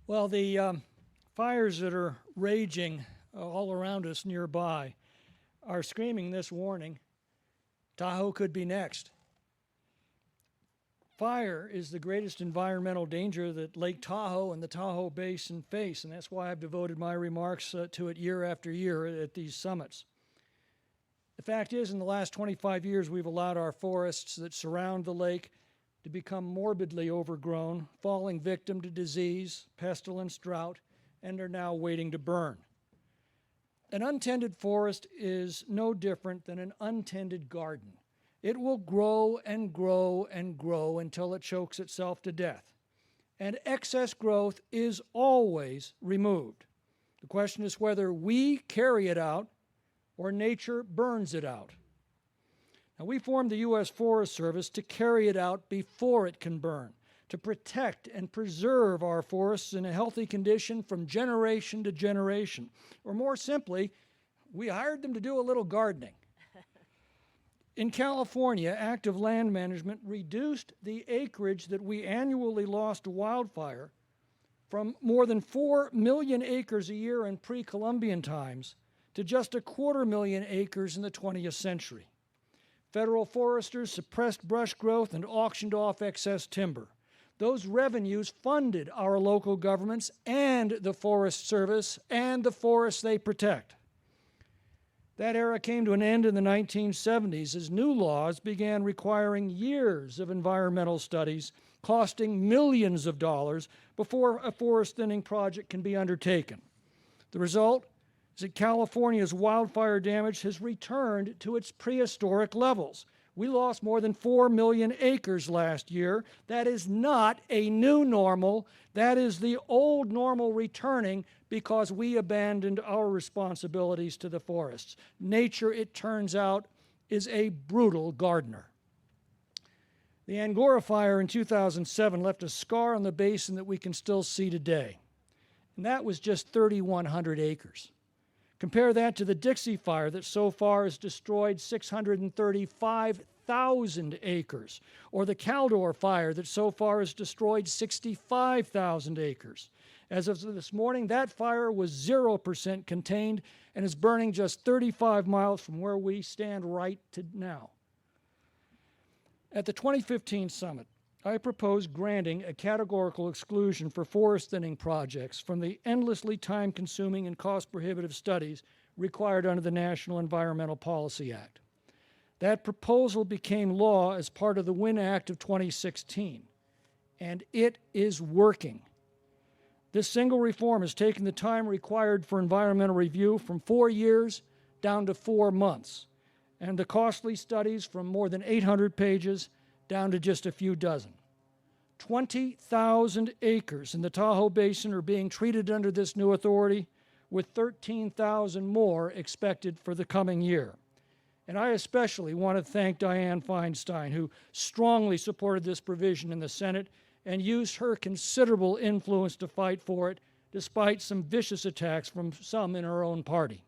Well, the fires that are raging all around us nearby are screaming this warning: Tahoe could be next. Fire is the greatest environmental danger that Lake Tahoe and the Tahoe Basin face, and that's why I've devoted my remarks to it year after year at these summits. The fact is, in the last 25 years, we've allowed our forests that surround the lake to become morbidly overgrown, falling victim to disease, pestilence, drought, and are now waiting to burn. An untended forest is no different than an untended garden. It will grow and grow and grow until it chokes itself to death. And excess growth is always removed. The question is whether we carry it out or nature burns it out. Now, we formed the U.S. Forest Service to carry it out before it can burn, to protect and preserve our forests in a healthy condition from generation to generation. Or more simply, we hired them to do a little gardening. In California, active land management reduced the acreage that we annually lost to wildfire from more than 4 million acres a year in pre-Columbian times to just 250,000 acres in the 20th century. Federal foresters suppressed brush growth and auctioned off excess timber. Those revenues funded our local governments and the Forest Service and the forests they protect. That era came to an end in the 1970s as new laws began requiring years of environmental studies, costing millions of dollars before a forest thinning project can be undertaken. The result is that California's wildfire damage has returned to its prehistoric levels. We lost more than 4 million acres last year. That is not a new normal. That is the old normal returning because we abandoned our responsibilities to the forests. Nature, it turns out, is a brutal gardener. The Angora fire in 2007 left a scar on the basin that we can still see today. And that was just 3,100 acres. Compare that to the Dixie Fire that so far has destroyed 635,000 acres, or the Caldor Fire that so far has destroyed 65,000 acres. As of this morning, that fire was 0% contained and is burning just 35 miles from where we stand right now. At the 2015 summit, I proposed granting a categorical exclusion for forest thinning projects from the endlessly time-consuming and cost-prohibitive studies required under the National Environmental Policy Act. That proposal became law as part of the WIN Act of 2016, and it is working. This single reform has taken the time required for environmental review from 4 years down to 4 months, and the costly studies from more than 800 pages down to just a few dozen. 20,000 acres in the Tahoe Basin are being treated under this new authority, with 13,000 more expected for the coming year. And I especially want to thank Dianne Feinstein, who strongly supported this provision in the Senate and used her considerable influence to fight for it, despite some vicious attacks from some in her own party.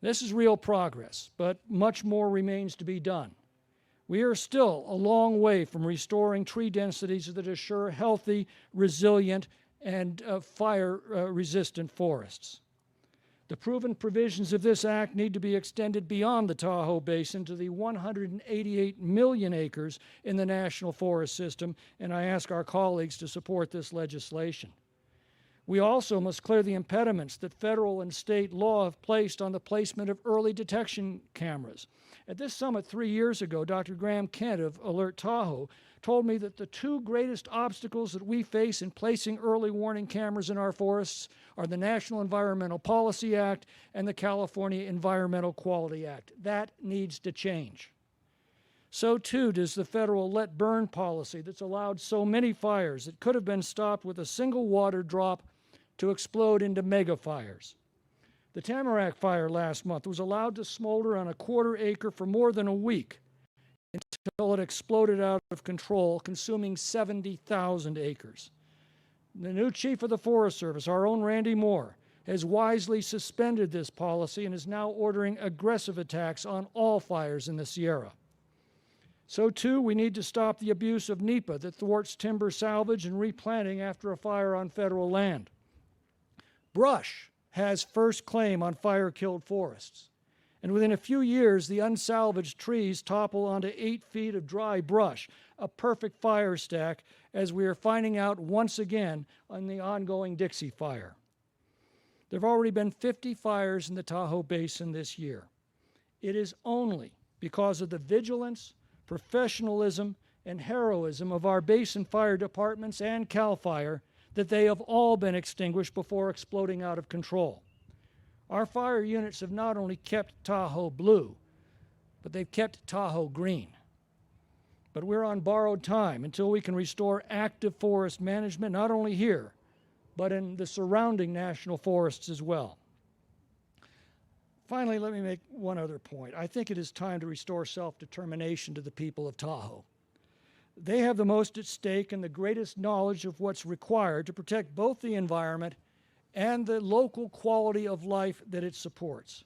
This is real progress, but much more remains to be done. We are still a long way from restoring tree densities that assure healthy, resilient, and fire-resistant forests. The proven provisions of this act need to be extended beyond the Tahoe Basin to the 188 million acres in the National Forest System, and I ask our colleagues to support this legislation. We also must clear the impediments that federal and state law have placed on the placement of early detection cameras. At this summit 3 years ago, Dr. Graham Kent of Alert Tahoe told me that the two greatest obstacles that we face in placing early warning cameras in our forests are the National Environmental Policy Act and the California Environmental Quality Act. That needs to change. So too does the federal let burn policy that's allowed so many fires that could have been stopped with a single water drop to explode into megafires. The Tamarack fire last month was allowed to smolder on a 1/4 acre for more than a week until it exploded out of control, consuming 70,000 acres. The new chief of the Forest Service, our own Randy Moore, has wisely suspended this policy and is now ordering aggressive attacks on all fires in the Sierra. So too, we need to stop the abuse of NEPA that thwarts timber salvage and replanting after a fire on federal land. Brush has first claim on fire-killed forests. And within a few years, the unsalvaged trees topple onto 8 feet of dry brush, a perfect fire stack, as we are finding out once again on the ongoing Dixie Fire. There have already been 50 fires in the Tahoe Basin this year. It is only because of the vigilance, professionalism, and heroism of our basin fire departments and CAL FIRE that they have all been extinguished before exploding out of control. Our fire units have not only kept Tahoe blue, but they've kept Tahoe green. But we're on borrowed time until we can restore active forest management, not only here, but in the surrounding national forests as well. Finally, let me make one other point. I think it is time to restore self-determination to the people of Tahoe. They have the most at stake and the greatest knowledge of what's required to protect both the environment and the local quality of life that it supports.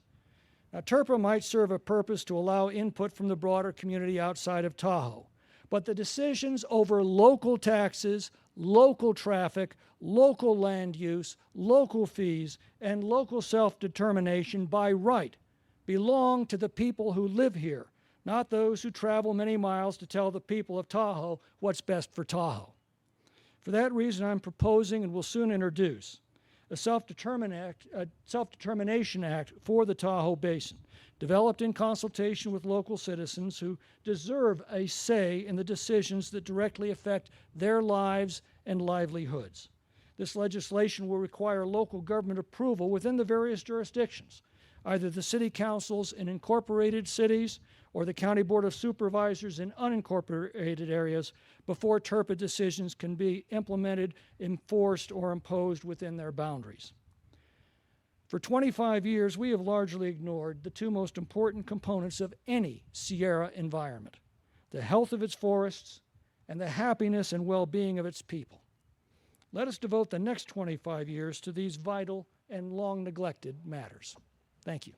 Now, TERPA might serve a purpose to allow input from the broader community outside of Tahoe, but the decisions over local taxes, local traffic, local land use, local fees, and local self-determination by right belong to the people who live here, not those who travel many miles to tell the people of Tahoe what's best for Tahoe. For that reason, I'm proposing and will soon introduce a Self-Determination Act for the Tahoe Basin, developed in consultation with local citizens who deserve a say in the decisions that directly affect their lives and livelihoods. This legislation will require local government approval within the various jurisdictions, either the city councils in incorporated cities or the County Board of Supervisors in unincorporated areas before TERPA decisions can be implemented, enforced, or imposed within their boundaries. For 25 years, we have largely ignored the two most important components of any Sierra environment: the health of its forests and the happiness and well-being of its people. Let us devote the next 25 years to these vital and long-neglected matters. Thank you.